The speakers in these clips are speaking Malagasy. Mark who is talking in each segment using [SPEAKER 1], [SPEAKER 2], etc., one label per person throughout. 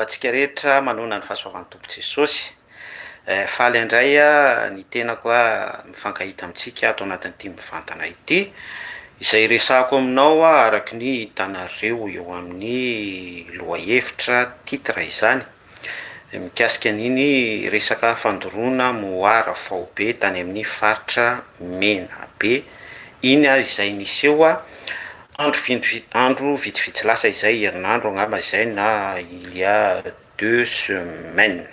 [SPEAKER 1] Atsika rehetra manona ny fahasoavan'ny tompo Jesosy. Faly indray ny tenako mifankahita amintsika ato anatin'ity mivantana ity, izay resahako aminao araky ny hitanareo eo amin'ny lohahevitra titre izany. Mikasika an'iny resaka fandoroana moara faobe tany amin'ny faritra Menabe. Iny izay niseho andro vitsivitsy lasa izay herinandro angamba izay na il y a 2 semaines.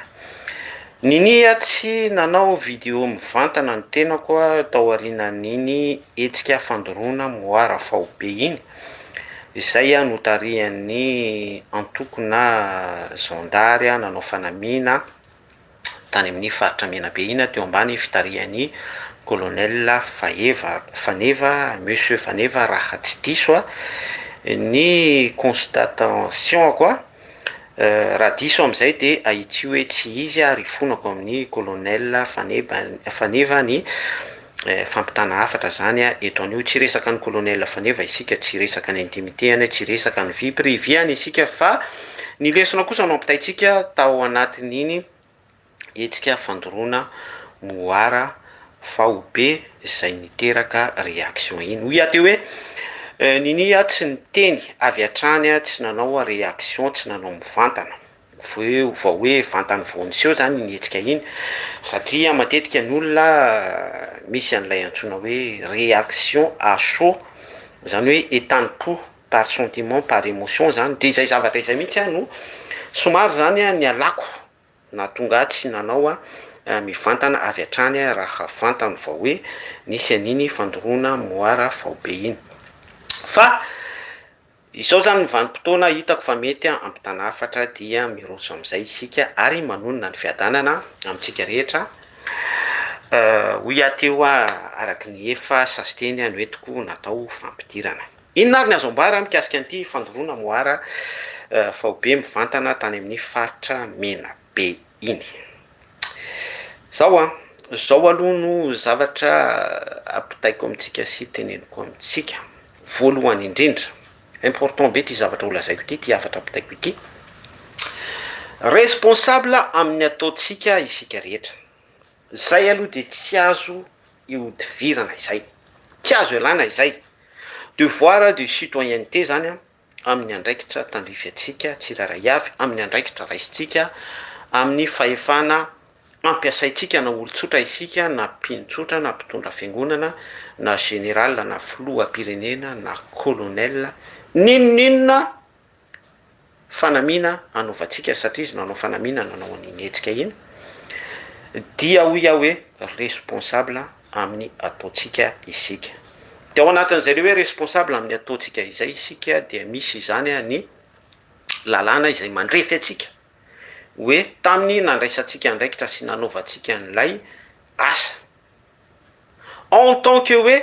[SPEAKER 1] Nini tsy nanao vidéo mivantana ny tenako tao aorianan'iny hetsika fandoroana moara faobe iny, izay notarian'ny antoko na zandary nanao fanamiana tany amin'ny faritra Menabe iny teo ambany fitarian'ny colonel Faneva, monsieur Faneva raha tsy diso ny constatation raha diso am'izay de ahitsy hoe tsy izy ary fonako amin'ny colonel Faneva ny fampitana hafatra zany eto anio. Tsy resaka ny colonel Faneva isika, tsy resaka ny intimité-any, tsy resaka ny vie privée-any isika, fa ny lesona kosa no ampitaitsika tao anatin'iny hetsika fandoroana moara faobe izay niteraka réaction iny. Hoy aty hoe nini tsy niteny avy hatrany tsy nanao réaction, tsy nanao mivantana vao hoe vantany voaniseho zany ny hetsika iny, satria matetika ny olona misy an'ilay antsoina hoe réaction à chaud, zany hoe état-po par sentiment, par émotion zany. De izay zavatra izay mihitsy no somary zany ny alako na tonga tsy nanao mivantana avy hatrany raha vantany vao hoe nisy an'iny fandoroana moara faobe iny. Fa izao zany ny vanim-potoana hitako fa mety ampitana hafatra dia miroso am'izay isika ary manonona ny fiadanana amintsika rehetra. Hoy ateo araky ny efa sasiteny no entiko natao fampidirana. Inona ary ny azo ambara mikasika an'ity fandoroana moara faobe mivantana tany amin'ny faritra Menabe iny. Zao aloha no zavatra ampitaiko amintsika sy teneniko amintsika. Voalohany indrindra, important be ty zavatra holazaiko ity, ty hafatra ampitaiko ity. Responsable amin'ny ataontsika isika rehetra. Zay aloha de tsy azo iodivirana izay. Tsy azo ialana izay. Devoir de citoyenneté zany amin'ny andraikitra tandrify atsika tsiraray avy, amin'ny andraikitra raisitsika, amin'ny fahefana ampiasaitsika na olon-tsotra isika, na mpinotsotra, na mpitondra fiangonana, na général, na filoham-pirenena, na colonel, ninona fanamina anaovantsika, satria izy nanao fanamina nanao an'iny hetsika iny, dia hoy hoe responsable amin'ny ataontsika isika. De ao anatin'izay hoe responsable amin'ny ataontsika izay isika dia misy izany ny lalàna izay mandrefy atsika hoe tamin'ny nandraisantsika andraikitra sy nanaovantsika an'ilay asa. En tant que hoe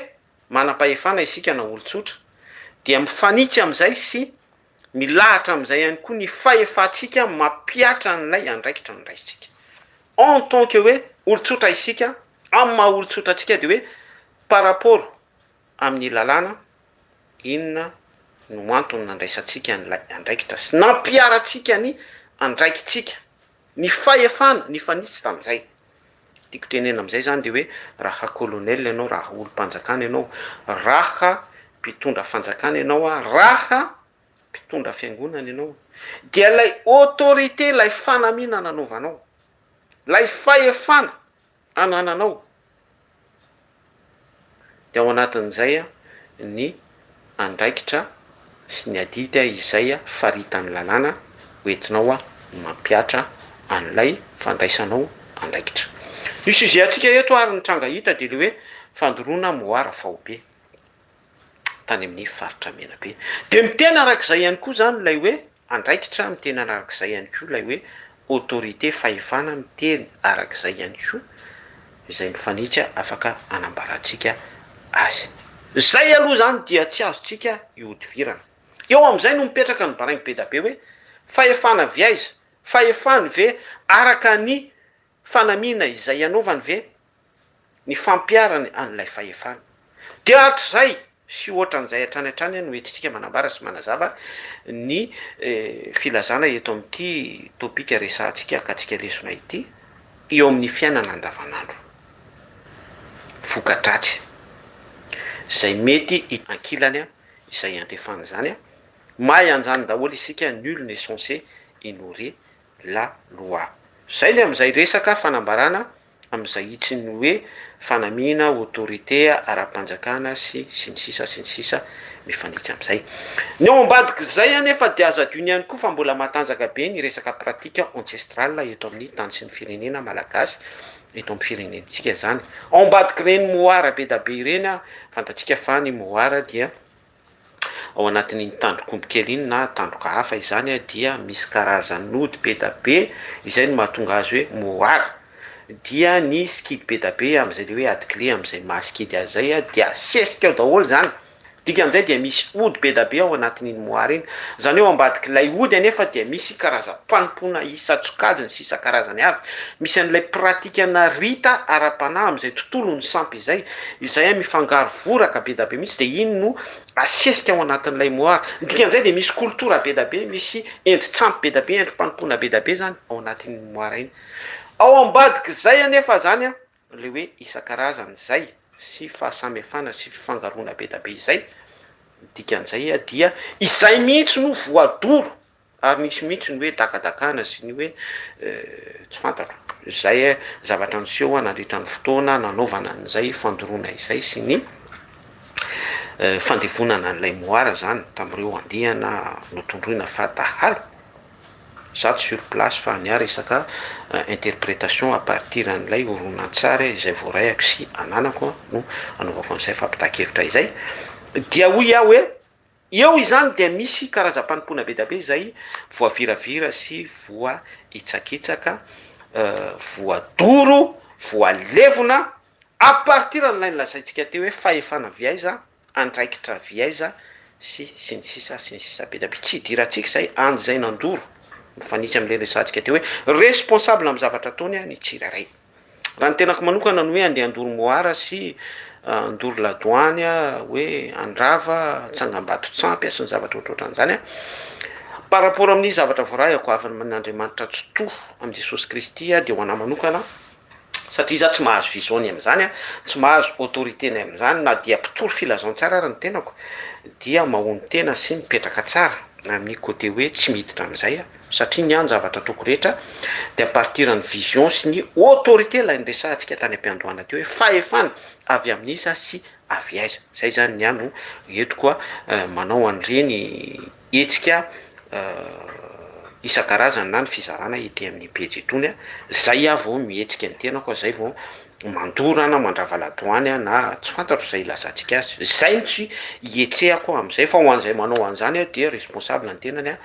[SPEAKER 1] manam-pahefana isika na olon-tsotra dia mifanitsy am'izay sy milahatra am'izay ihany koa ny fahefantsika mampiatra an'ilay andraikitra nondraisitsika. En tant que hoe olon-tsotra isika, amin'ny maha olon-tsotra atsika de hoe par rapport amin'ny lalàna inona no antony nandraisantsika an'ilay andraikitra sy nampiaratsika ny andraikitsika, ny fahefana, ny fanitsy tam'izay. Tiako tenena am'izay zany de hoe raha colonel ianao, raha olom-panjakana ianao, raha mpitondra fanjakana ianao, raha mpitondra fiangonana ianao, dia lay autorité, lay fanamina nanaovanao, lay fahefana anananao, de ao anatin'izay ny andraikitra sy ny adidy izay faritany lalàna hoentinao mampiatra an'ilay fandraisanao andraikitra. Ny sujet atsika eto ary nitranga hita de le hoe fandoroana moara faobe tany amin'ny faritra Menabe. De mitena arak'izay ihany koa zany lay hoe andraikitra, mitena arak'izay ihany koa lay hoe autorité fahefana, miteny arak'izay ihany koa izay mifanitsy afaka anambarantsika azy. Zay aloha zany dia tsy azotsika iodivirana. Eo am'izay no mipetraka ny barainy be da be hoe fahefana viaiza, fahefany ve araka ny fanamina izay anaovany ve ny fampiarany an'ilay fahefana. De hatr'izay sy ohatran'izay hatrany hatrany no entsitsika manambara sy manazava ny filazana eto amin'ity topika resantsika akatsika lesona ity eo amin'ny fiainana andavanandro vokadratsy zay mety ankilany a izay antefana zany a mahay anjany daholo isika nul n'est censé ignorer la loi zay le am'izay resaka fanambarana am'izay itsiny hoe fanamina autorité ara-panjakana sy ny sisa mifanitsy am'izay ny ao ambadiky zay anefa de aza adino ihany koa fa mbola matanjaka be ny resaka pratika ancestral eto amin'ny tany sy ny firenena malagasy eto amin'ny firenentsika zany ao ambadiky reny moara be da be ireny a fantatsika fa ny moara dia ao anatin'iny tandrokombo kely iny na tandroka hafa izany a dia misy karazan'ody be da be izay no mahatonga azy hoe moara dia ny skidy be da be am'izay le hoe adiclé am'izay mahaskidy azy zay a dia asesika ao daholo zany dikan'izay dia misy ody be da be ao anatin'iny moara iny zany hoe ambadiky lay ody anefa dia misy karaza-panompona isa-tsokajiny sy isa-karazany avy misy an'ilay pratikana rita ara-panahy am'izay tontolo ny sampy izay a mifangaro voraka be da be misy de iny no asesika ao anatin'ilay moara dikan'izay de misy koltora be da be misy endri-tsampy be da be endri-panompona be da be zany ao anatin'iny moara iny ao ambadiky zay anefa zany a le hoe isa-karazany zay sy fahasamihafana sy fifangarona be da be izay dikan'izay a dia izay mihitsy no voadoro ary misy mihitsy ny hoe dakadakana sy ny hoe tsy fantatro zay zavatra niseho nandritra ny fotoana nanaovana an'izay fandorona izay sy ny fandevonana an'ilay moara zany tam'ireo andihana notondroina fatahalo zato sur place fa ny resaka interprétation à partir an'ilay horonan-tsary izay voarayako sy ananako no anaovako an'izay fampita-kevitra izay dia hoy aho hoe eo izany de misy karaza-panompona be da be izay voaviravira sy voa itsakitsaka voadoro voalevona à partir an'ilay nylazaintsika teo hoe fahefana viaiza andraikitra viaiza sy ny sisa be da be tsy idiratsika zay andy zay nandoro mifanitsy am'le resantsika teo hoe responsable amy zavatra ataony a ny tsiraray raha ny tenako manokana no hoe andeha andoro moara sy andoro ladoany a hoe andrava tsangam-bato tsampy a sy ny zavatra ohatrohatran'izany a par rapport amin'ny zavatra voaray ako avany man'andriamanitra tsoto am' jesosy kristy a de ho ana manokana satria za tsy mahazo viziony am'izany a tsy mahazo autoritény am'izany na dia mpitoro filazantsara ary ny tenako dia mahony tena sy mipetraka tsara amin'ny côté hoe tsy miditra am'izay a satria ny any zavatra toko rehetra de à partir ny vision sy ny autorité lay nyresantsika tany am-piandohana teo hoe fahefana avy amin'iza sy avy aiza zay zany ny ano eto koa manao an'ireny hetsika isan-karazany na ny fizarana ety amin'ny pejy etony a zay a vao mihetsika ny tena koa zay vao mandorana mandrava ladoany a na tsy fantatro zay ilazantsika azy zay mitsy hietsehako am'izay fa ho an'izay manao an'izany a dia responsable ny tenany a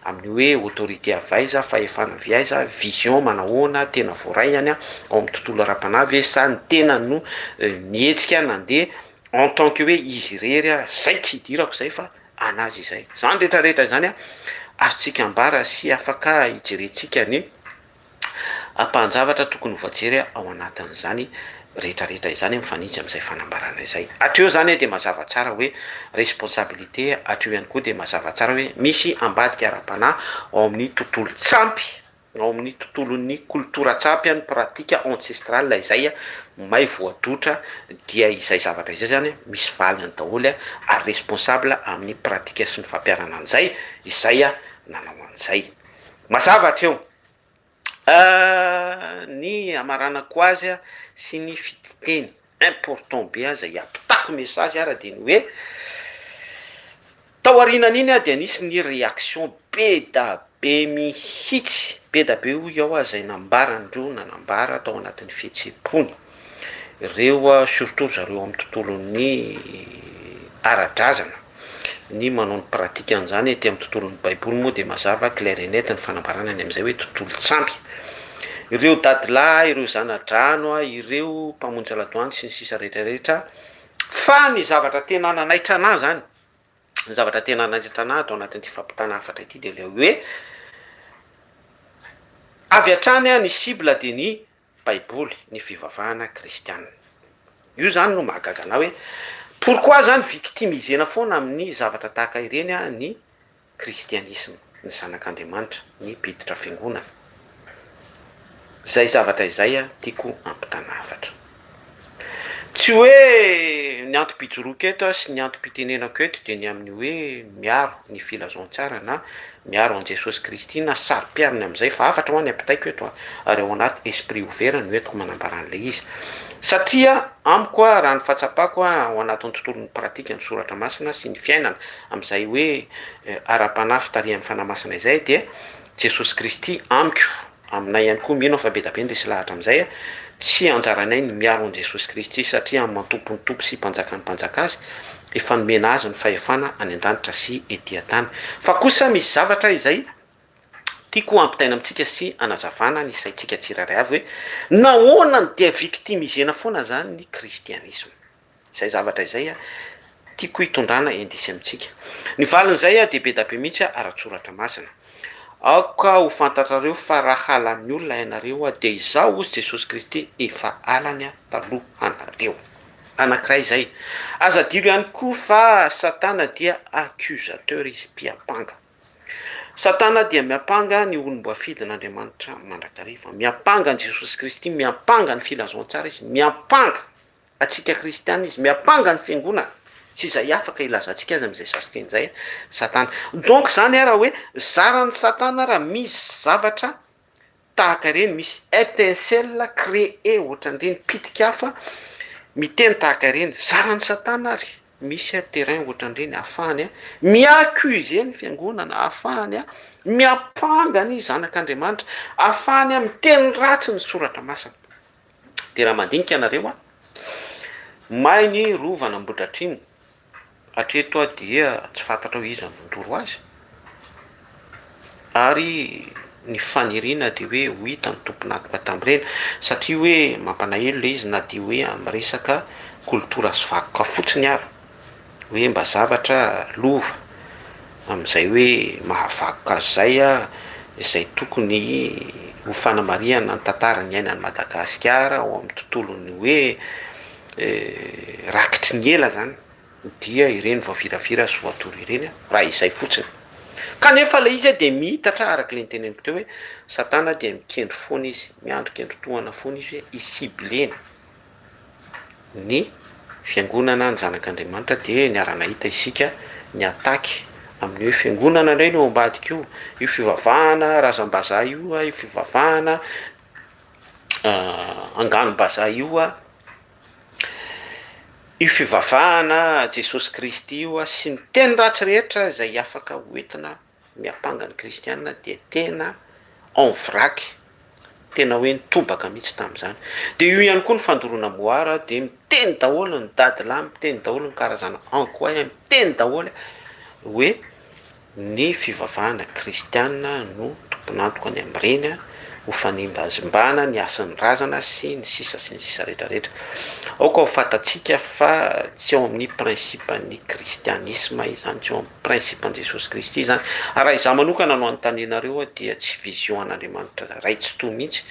[SPEAKER 1] amin'ny hoe autorité avaiza fahefana viaiza vision manahoana tena voarayany a ao amin'ny tontolo ara-panavy sa ny tena no mihetsika nandeha en tant que hoe izy rery a zay tsy hidirako zay fa anazy izay zany rehetrarehetra zany a azotsika ambara sy afaka hijerentsika ny ampanjavatra tokony hovajery ao anatin'izany rehetrarehetra izany mifanitsy am'izay fanambarana izay atreo zany de mazava tsara hoe responsabilité atreo ihany koa de mazava tsara hoe misy ambadika ara-panahy ao amin'ny tontolo tsampy ao amin'ny tontolon'ny kultura tsampy any pratika ancestral izay a may voadotra dia izay zavatra izay zany misy valiny daholo a ary responsable amin'ny pratika sy ny fampiarana an'izay izay a nanao an'izay mazava atreo ny amaranako azy a sy ny fititeny important be aza hiampitako message ara de ny hoe taoarinan'iny a de nisy ny réaction be da be mihitsy be da be hoy ao a zay nambarandreo nanambara tao anatin'ny fihetsem-pony ireo a surtout zareo amin'ny tontolon'ny ara-drazana ny manao ny pratika an'izany ety amin'ny tontolon'ny baiboly moa de mazava clair et net ny fanambaranany am'izay hoe tontolo tsampy ireo dadila ireo zanadrano a ireo mpamonjy ladoany sy ny sisa rehetrarehetra fa ny zavatra tena nanaitra anahy zany ny zavatra tena nanaitra anahy atao anatin'ity fampitana hafatra ity de le hoe avy hatrany a ny cible de ny baiboly ny fivavahana kristianina io zany no mahagaga anao hoe Pourquoi zany victimisena foana amin'ny zavatra tahaka ireny a ny kristianisme, ny zanak'Andriamanitra, ny biditra fiangonana. Zay zavatra izay a tiako ampitanavatra. Tsy hoe ny antom-pijoroka eto sy ny antom-pitenenako eto de ny amin'ny hoe miaro ny filazontsara na miaro an Jesosy Kristy na saro-piariny am'izay fa afatra ho any ampitaiko eto ary ao anaty esprit ouvert no entiko manambara an'le izy. Satria amiko a raha ny fahatsapako a ao anatin'ny tontolon'ny pratika ny soratra masina sy ny fiainana am'izay hoe ara-panahy fitarihan'ny fanamasina izay de Jesosy Kristy amiko aminay ihany koa mino fa be da be ndresy lahatra am'izay a tsy anjaranay ny miaro an Jesosy Kristy satria mantompo ny tompo sy mpanjaka ny mpanjaka azy efa nomena azy ny fahefana any an-danitra sy ety an-tany. Fa kosa misy zavatra izay tiako ampitaina amintsika sy anazavana ny saintsika tsiraray avy hoe nahoana ny dia victimisena foana zany ny kristianisme. Zay zavatra izay a tiako hitondrana indisy amintsika. Ny valin'izay a de be da be mihitsy ara-tsoratra masina. Aoka ho fantatrareo fa raha halan'ny olona ianareo a de izao ozy Jesosy Kristy efa alany a taloha anareo. Anankiray zay. Azadiro ihany koa fa Satana dia accusateur izy mpiapanga. Satana dia miapanga ny olom-boafidin'Andriamanitra mandrakariva. Miapanga ny Jesosy Kristy, miapanga ny filazontsara izy, miapanga atsika kristiana izy, miapanga ny fiangonana. Tsy izay afaka ilazantsika azy am'izay sasiteny zay Satana. Donc zany raha hoe zaran'ny Satana raha misy zavatra tahaka reny, misy étincelle créé ohatran'ireny pitika hafa miteny tahaka reny, zaran'ny Satana ary misy terrain ohatran'ireny ahafahany miaccuse ny fiangonana, ahafahany miapanga ny zanak'Andriamanitra, ahafahany miteny ratsy ny soratra masina. De raha mandinika anareo mahay ny rova Ambohidratrimo hatreto dia tsy fantatrao iza nondoro azy ary ny faniriana de hoe ho hita ny tompon'atoka tam'ireny satria hoe mampalahelo le izy na de hoe am'resaka koltora sy vakoka fotsiny ary hoe mba zavatra lova am'izay hoe mahavakoka azy zay izay tokony ho fanamariana ny tantarany ainan'ny Madagasikara ao amin'ny tontolony hoe rakitry ny ela zany dia ireny vaoviravira sy voatoro ireny raha izay fotsiny. Kanefa le izy de mihitatra araka le niteneniko teo hoe Satana dia mikendry foana izy, miandro-kendro-tohana foana izy hoe isiblena ny fiangonana ny zanak'Andriamanitra de niara-nahita isika ny ataky amin'ny hoe fiangonana ireny eo ambadika io fivavahana razam-bazaha io fivavahana angano-bazaha io fivavahana Jesosy Kristy io sy ny teny ratsy rehetra izay afaka hoentina miapanga ny kristianina de tena en vrac, tena hoe nitobaka mihitsy tam'izany. De io ihany koa ny fandoroana moara de miteny daholo ny dadilahy, miteny daholo ny karazana ankoay, miteny daholo hoe ny fivavahana kristianina no tompon'antoka any am'ireny ho fanimbazimbana ny asan'ny razana sy ny sisa rehetrarehetra. Aoka ho fantatsika fa tsy ao amin'ny principe-ny kristianisme izany, tsy ao amin'ny principe-ny Jesosy Kristy zany. Raha izaho manokana no anontanenareo dia tsy vision an'Andriamanitra raitsy to mihitsy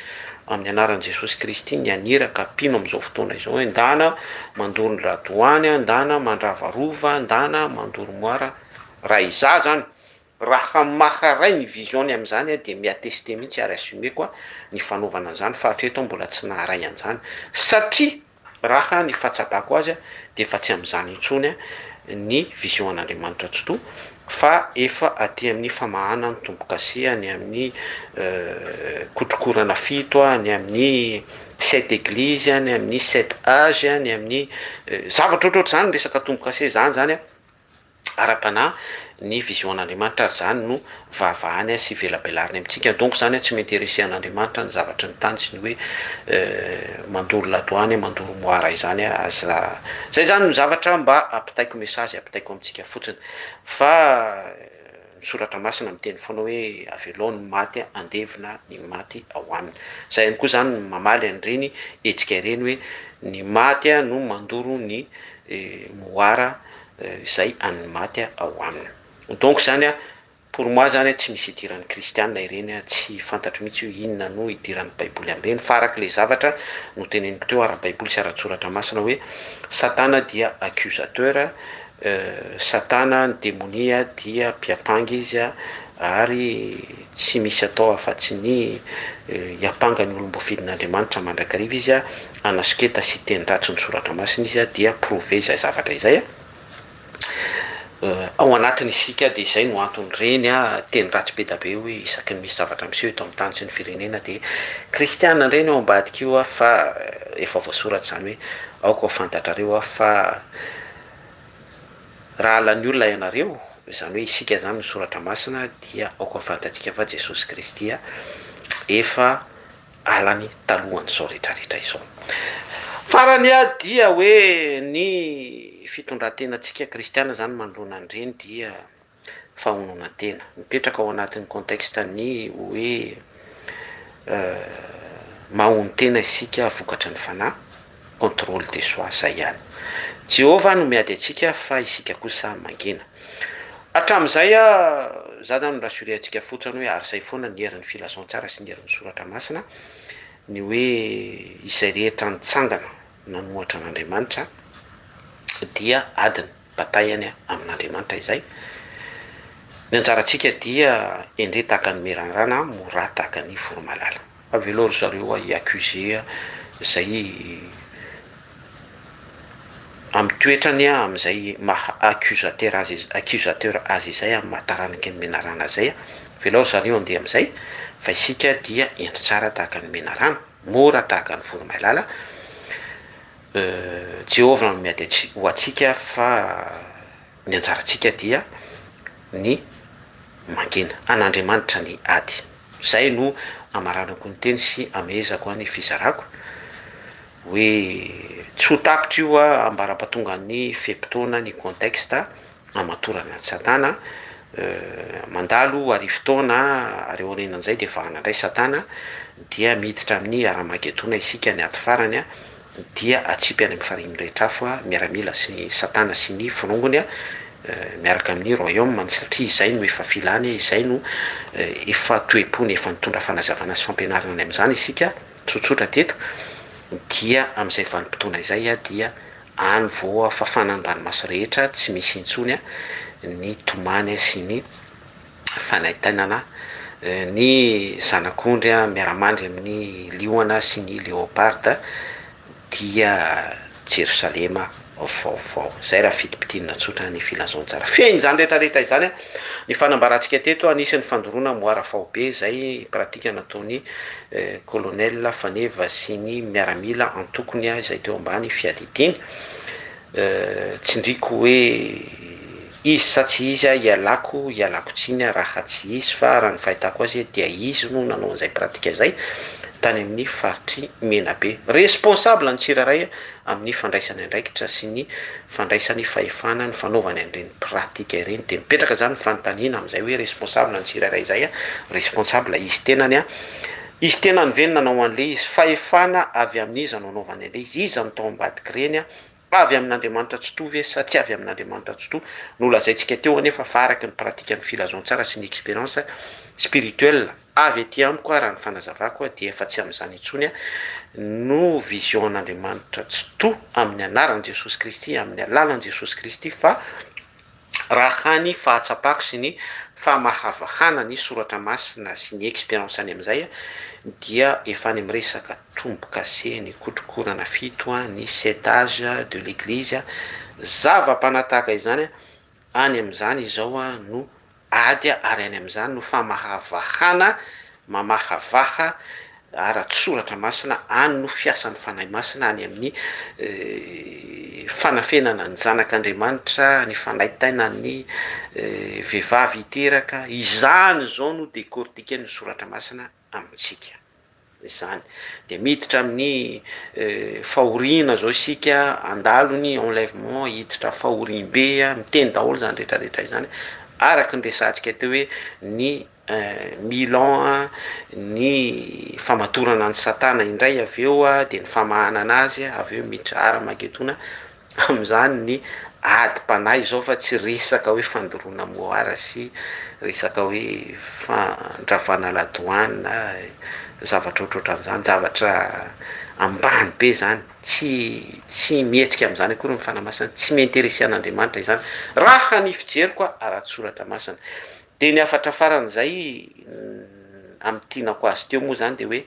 [SPEAKER 1] amin'ny anaran'i Jesosy Kristy ny aniraka pino am'izao fotoana izao hoe ndana mandoro ny radoany, ndana mandrava rova, ndana mandoro moara. Raha izaho zany raha maharay ny visiony am'izany de miateste mihitsy ary assume koa ny fanaovana an'izany fa hatreto mbola tsy naharay an'izany satria raha ny fahatsapako azy de efa tsy am'izany intsony ny vision an'Andriamanitra tsy to fa efa aty amin'ny famahana ny tombo-kase ny amin'ny kotrokorana fito ny amin'ny 7 église ny amin'ny 7 âge ny amin'ny zavatra ohatrohatra zany resaka tombo-kase zany ara-panahy ny vision an'Andriamanitra ary zany no vavahany sy velabelariny amintsika. Donc zany tsy m'intéresser an'Andriamanitra ny zavatra ny tany sy ny hoe mandoro ladoany, mandoro moara izany aza. Zay zany ny zavatra mba ampitaiko message, ampitaiko amintsika fotsiny. Fa ny soratra masina miteny foana hoe avelao ny maty andevina ny maty ao aminy. Zay ihany koa zany mamaly an'ireny hetsika ireny hoe ny maty no mandoro ny moara izay an'ny maty ao aminy. Donc zany pour moi zany tsy misy idiran'ny kristianina ireny tsy fantatro mihitsy io inona no idiran'ny baiboly am'ireny farak'le zavatra no teneniko teo ara-baiboly sy ara-tsoratra masina hoe satana dia accusateur, satana ny demonia dia mpiapangy izy ary tsy misy atao afa-tsy ny hiapanga ny olombofidin'andriamanitra mandrakariva izy anasiketa sy teny ratsy ny soratra masina izy dia prouvé zay zavatra izay ao anatiny isika de izay no antony reny teny ratsy be da be hoe isaky ny misy zavatra miseho eto amin'ny tany sy ny firenena de kristianina reny ao ambadika io fa efa voasoratra zany hoe aoka fantatrareo fa raha lany olona ianareo zany hoe isika zany ny soratra masina dia aoka fantatsika fa Jesosy Kristy efa alany talohany zao rehetrarehetra izao farany dia hoe ny fitondran-tenantsika kristiana zany manoloana an'ireny dia fahononantena mipetraka ao anatin'ny contexte ny hoe mahony tena isika vokatra ny fanahy contrôle de soi zay ihany Jehovah no miady atsika fa isika kosa mangina hatramin'izay za zany rassuré antsika fotsiny hoe ary zay foana ny herin'ny filazantsara sy ny herin'ny soratra masina ny hoe izay rehetra nitsangana nanohatra an'Andriamanitra dia adiny bataillany amin'Andriamanitra izay ny anjarantsika dia endre tahaka ny meranirana mora tahaka ny voromalala avelo ry zareo i-accuser zay amin'ny toetrany amin'izay maha accusateur azy izay mahataranaky ny menarana zay velao zareo andeha amin'izay fa isika dia endry tsara tahaka ny menarana mora tahaka ny voromalala Jehovah no miady ho atsika fa ny anjarantsika dia ny mangina an'Andriamanitra ny ady zay no amaranako ny teny sy amehezako ny fizarako hoe tsy ho tapitra io ambara-patonga ny fempotoana ny contexte amatorana ny satana mandalo arifotoana ary orenan'izay de efa hanandray satana dia miditra amin'ny ara-magedona isika ny aty farany dia atsipy any amin'ny fariny rehetra afo miaramila sy satana sy ny fonongony miaraka amin'ny royaume satria izay no efa filany izay no efa toe-pony efa nitondra fanazavana sy fampianarana any amin'izany isika tsotsotra teto dia amin'izay vanim-potoana izay dia any vo fafanany ranomasy rehetra tsy misy intsony ny tomany sy ny fanaitainana ny zanak'ondry miaramandry amin'ny lioana sy ny léoparde dia Jerosalema vaovao zay raha fitipitinina tsotra ny filazantsara fiainy zany rehetrarehetra izany ny fanambarantsika teto anisan'ny fandoroana moara fao be zay pratika nataony colonel Faneva sy ny miaramila antokony izay teo ambany fiadidiny tsindriko hoe izy sa tsy izy ialako tsiny raha tsy izy fa raha ny fahitako azy dia izy no nanao an'izay pratika zay tany amin'ny faritry menabe responsable ny tsiraray amin'ny fandraisany andraikitra sy ny fandraisany fahefana ny fanaovany an'ireny pratika ireny de mipetraka zany fanontaniana amin'izay hoe responsable ny tsiraray zay responsable izy tenany veny nanao an'le izy fahefana avy amin'izy nanaovany an'le izy ny tao ambadiky reny avy amin'Andriamanitra tsy tovy sa tsy avy amin'Andriamanitra tsy to no lazaintsika teo anefa fa araky ny pratika ny filazantsara sy ny expérience spirituelle avy aty amiko raha ny fanazavako dia efa tsy amin'izany intsony no vision an'Andriamanitra tsy to amin'ny anaran'i Jesosy Kristy amin'ny alalan'i Jesosy Kristy fa raha ny fahatsapako sy ny famahavahana ny soratra masina sy ny expérience any amin'izay dia efa any miresaka tombo-kase ny kotrokorana fito ny setage de l'église zava-panataka izany any amin'izany izao no ady ary any amin'izany no famahavahana mamahavaha ara-tsoratra masina any no fiasan'ny fanahy masina any amin'ny fanafenana ny zanak'Andriamanitra ny fanaitaina ny vehivavy hiteraka izany zao no décortiquer ny soratra masina amintsika izany de miditra amin'ny fahoriana zao isika andalo ny enlèvement hiditra fahorim-be miteny daholo zany rehetrarehetra izany araky ny resantsika teo hoe ny Milan ny famatorana ny satana indray avy eo de ny famahana anazy avy eo miditra ara-magedona amin'izany ny ady-panahy zao fa tsy resaka hoe fandoroana moara sy resaka hoe fandravana ladoanina zavatra ohatrohatran'izany, zavatra ambany be zany, tsy mihetsika am'izany akory ny fanamasina, tsy miinteresy an'Andriamanitra izany raha ny fijeriko a ara-tsoratra masina. De ny afatra faran'izay amin'ny tianako azy teo moa zany de hoe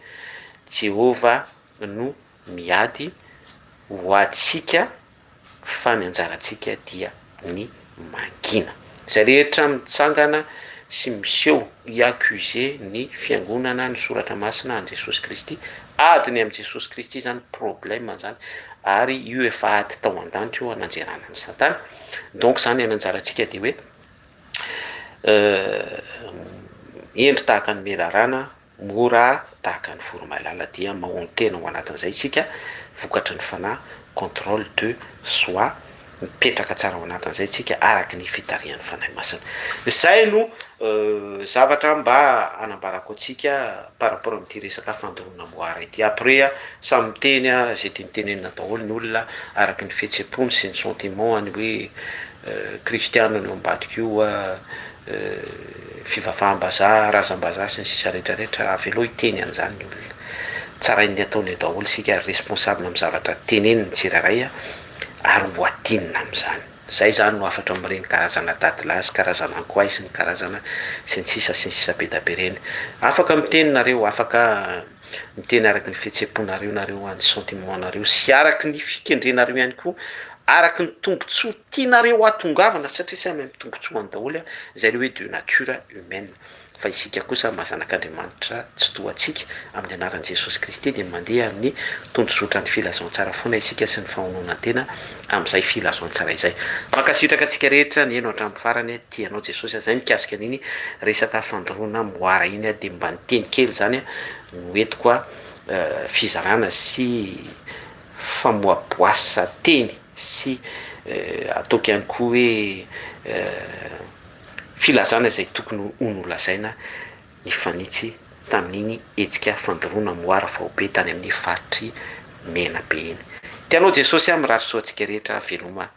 [SPEAKER 1] Jehova no miady ho antsika fa ny anjarantsika dia ny mangina. Zay rehetra mitsangana sy miseho i-accuser ny fiangonana ny soratra masina an' Jesosy Kristy, adiny am' Jesosy Kristy zany problème zany, ary io efa ady tao an-danitra io ananjerana ny Satana. Donc zany ananjarantsika de hoe endry tahaka ny merarana, mora tahaka ny voromailala, dia mahon-tena ao anatin'izay isika, vokatry ny fanahy, contrôle de soi, mipetraka tsara ao anatin'izay tsika araky ny fitarihan'ny fanahy masina. Zay no zavatra mba anambarako atsika par rapport am'ty resaka fandoroana moara ity. Après samy miteny zay ty mitenenina daholo ny olona araky ny fietsepony sy ny sentiment-ny hoe kristiana no ambadiky io fivavaham-bazaha, razam-bazaha sy ny sisa rehetrarehetra, avy aloha hiteny an'izany ny olona. Tsarainy ataony daholo sika responsable amin'ny zavatra teneniny tsiraray ary ho atinina am'izany. Zay zany no afatra amin'ireny karazana dadilahy sy karazana ankoay sy ny karazana sy ny sisa be da be reny. Afaka miteny nareo, afaka miteny araky ny fihetseponareo nareo, ny sentiment-nareo sy araky ny fikendrenareo ihany koa, araky ny tombontsoa tianareo atongavana, satria samy amin'ny tombontsoany daholo zay le hoe de nature humaine. Fa isika kosa mazanak'Andriamanitra tsy toatsika amin'ny anaran'i Jesosy Kristy de mandeha amin'ny tondrozotra ny filazantsara foana isika sy ny fahononan-tena am'izay filazantsara izay. Mankasitraka atsika rehetra ny eno hatramin'ny farany, tianao Jesosy, zay mikasika an'iny resaka fandoroana moara iny de mba niteny kely zany no entiko fizarana sy famoaboasa teny sy ataoko ihany koa hoe filazana zay tokony ho nolazaina ny fanitsy tamin'iny hetsika fandoroana moara faobe tany amin'ny faritry mena be iny. Tianao Jesosy mirary soa atsika rehetra veloma.